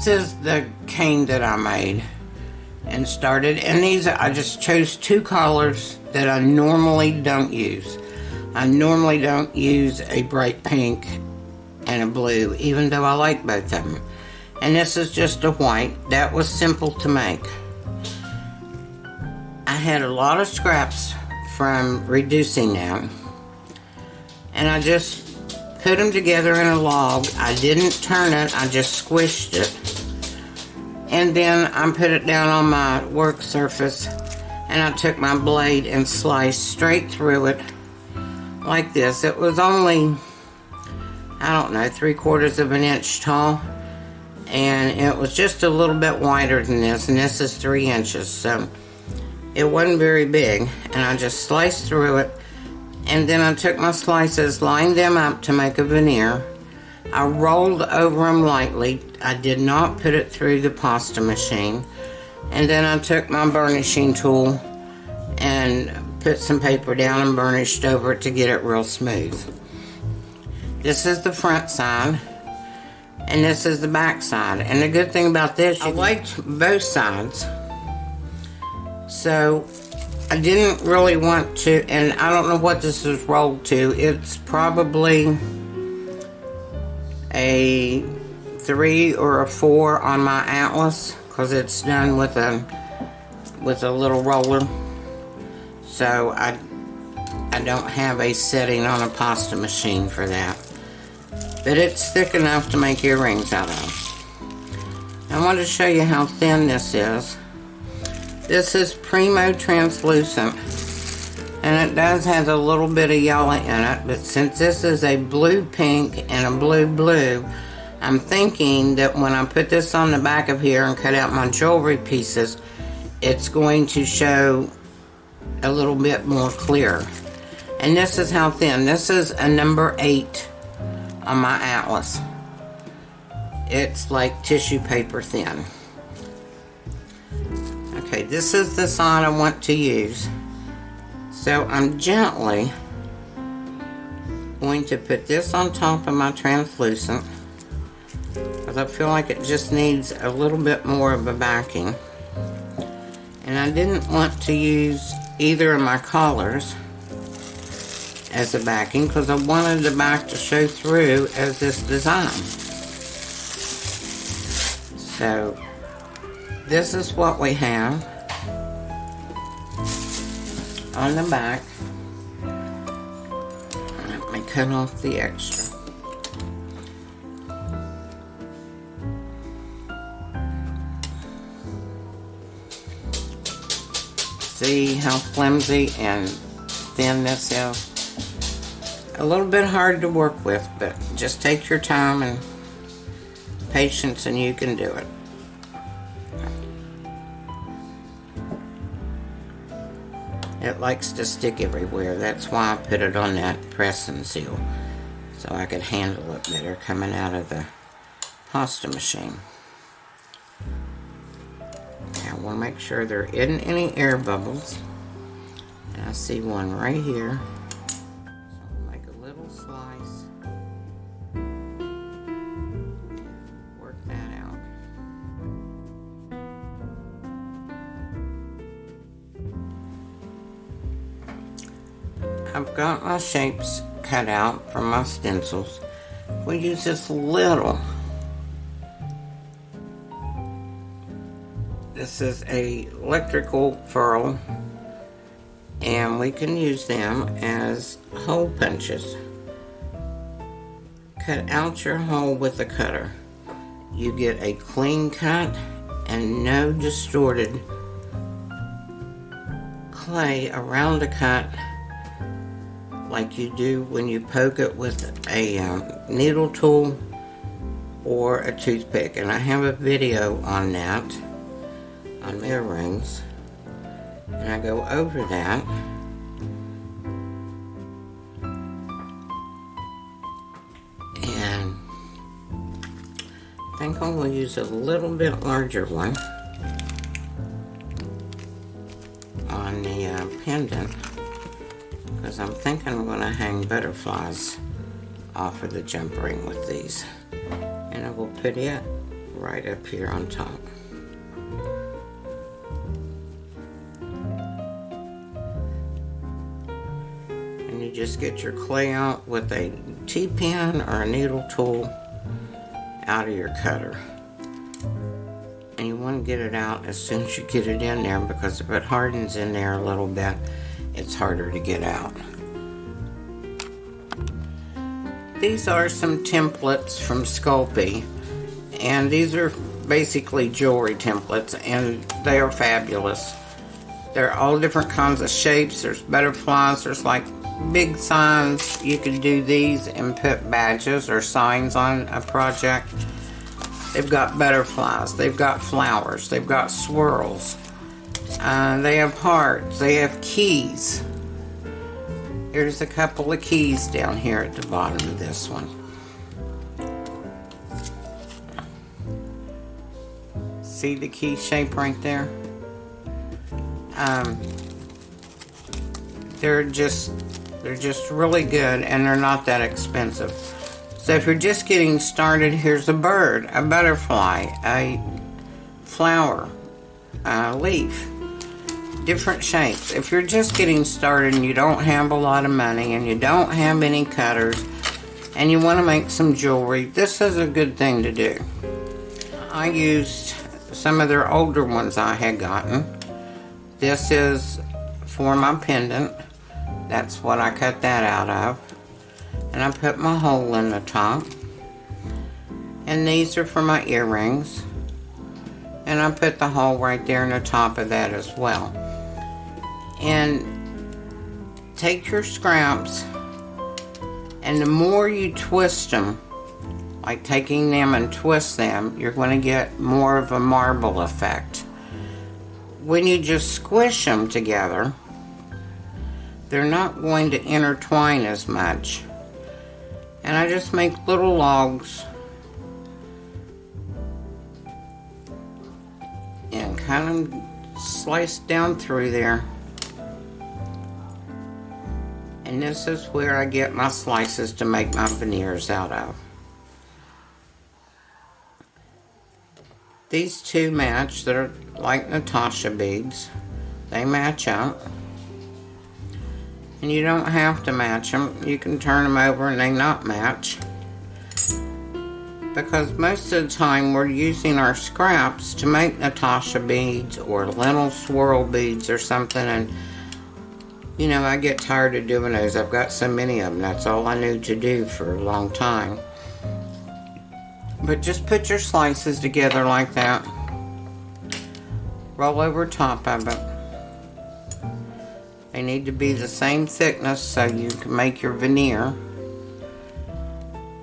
This is the cane that I made and started, and these I just chose two colors that I normally don't use. I normally don't use a bright pink and a blue, even though I like both of them. And this is just a white. That was simple to make. I had a lot of scraps from reducing them, and I just put them together in a log. I didn't turn it, I just squished it. And then I put it down on my work surface, and I took my blade and sliced straight through it like this. It was only, I don't know, 3/4 of an inch tall, and it was just a little bit wider than this, and this is 3 inches, so it wasn't very big. And I just sliced through it, and then I took my slices, lined them up to make a veneer. I rolled over them lightly. I did not put it through the pasta machine. And then I took my burnishing tool and put some paper down and burnished over it to get it real smooth. This is the front side, and this is the back side. And the good thing about this, I liked both sides, so I didn't really want to, and I don't know what this is rolled to. It's probably a 3 or a 4 on my Atlas, because it's done with a little roller. So I don't have a setting on a pasta machine for that, but it's thick enough to make earrings out of. I want to show you how thin this is. This is Primo translucent, and it does have a little bit of yellow in it, but since this is a blue pink and a blue blue, I'm thinking that when I put this on the back of here and cut out my jewelry pieces, it's going to show a little bit more clear. And this is how thin. This is a number 8 on my Atlas. It's like tissue paper thin. Okay, this is the side I want to use. So I'm gently going to put this on top of my translucent, because I feel like it just needs a little bit more of a backing. And I didn't want to use either of my collars as a backing, because I wanted the back to show through as this design. So this is what we have on the back. Let me cut off the extra. See how flimsy and thin this is? A little bit hard to work with, but just take your time and patience and you can do it. It likes to stick everywhere. That's why I put it on that press and seal, so I could handle it better coming out of the pasta machine. I want to make sure there isn't any air bubbles. And I see one right here. So I'll make a little slice. Work that out. I've got my shapes cut out from my stencils. We use this little. This is a electrical ferrule, and we can use them as hole punches. Cut out your hole with a cutter. You get a clean cut and no distorted clay around the cut like you do when you poke it with a needle tool or a toothpick. And I have a video on that, on mirror rings, and I go over that. And I think I will use a little bit larger one on the pendant, because I'm thinking I'm going to hang butterflies off of the jump ring with these. And I will put it right up here on top. And you just get your clay out with a T-pin or a needle tool out of your cutter. And you want to get it out as soon as you get it in there, because if it hardens in there a little bit, it's harder to get out. These are some templates from Sculpey, and these are basically jewelry templates, and they are fabulous. They're all different kinds of shapes. There's butterflies, there's like big signs. You can do these and put badges or signs on a project. They've got butterflies, they've got flowers, they've got swirls, they have hearts, they have keys. Here's a couple of keys down here at the bottom of this one. See the key shape right there? They're just really good, and they're not that expensive. So if you're just getting started, here's a bird, a butterfly, a flower, a leaf. Different shapes. If you're just getting started and you don't have a lot of money and you don't have any cutters and you want to make some jewelry, this is a good thing to do. I used some of their older ones I had gotten. This is for my pendant. That's what I cut that out of. And I put my hole in the top. And these are for my earrings. And I put the hole right there in the top of that as well. And take your scraps, and the more you twist them, like taking them and twist them, you're going to get more of a marble effect. When you just squish them together, they're not going to intertwine as much. And I just make little logs and kind of slice down through there. And this is where I get my slices to make my veneers out of. These two match. They're like Natasha beads. They match up. And you don't have to match them. You can turn them over and they not match. Because most of the time we're using our scraps to make Natasha beads or lentil swirl beads or something, and you know, I get tired of doing those. I've got so many of them. That's all I knew to do for a long time. But just put your slices together like that. Roll over top of it. They need to be the same thickness so you can make your veneer.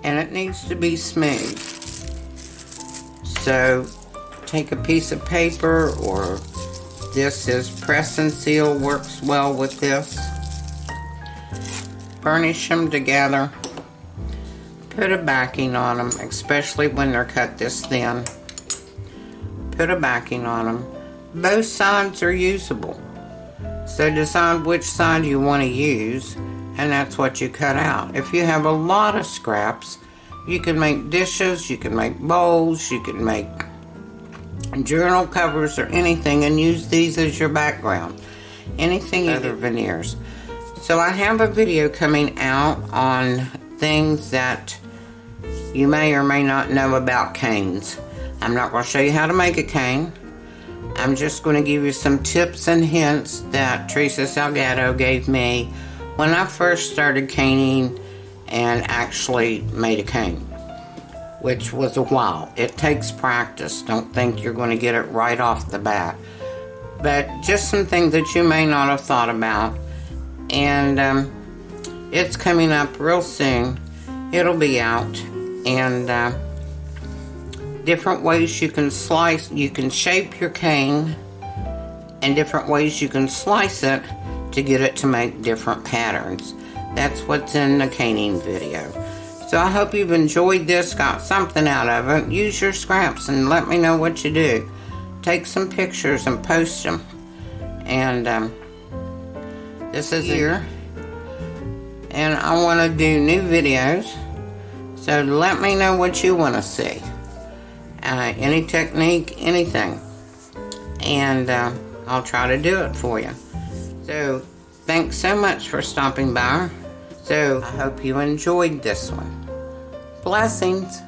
And it needs to be smooth. So take a piece of paper, or this is press and seal, works well with this. Burnish them together. Put a backing on them, especially when they're cut this thin. Put a backing on them. Both sides are usable. So decide which side you want to use, and that's what you cut out. If you have a lot of scraps, you can make dishes, you can make bowls, you can make journal covers or anything, and use these as your background. Anything other veneers. So I have a video coming out on things that you may or may not know about canes. I'm not going to show you how to make a cane. I'm just going to give you some tips and hints that Teresa Salgado gave me when I first started caning and actually made a cane, which was a while. It takes practice. Don't think you're going to get it right off the bat. But just some things that you may not have thought about. And it's coming up real soon. It'll be out. And different ways you can slice, you can shape your cane, and different ways you can slice it to get it to make different patterns. That's what's in the caning video. So I hope you've enjoyed this, got something out of it. Use your scraps and let me know what you do. Take some pictures and post them. And this is here. And I want to do new videos. So let me know what you want to see. any technique, anything. And I'll try to do it for you. So thanks so much for stopping by. So I hope you enjoyed this one. Blessings.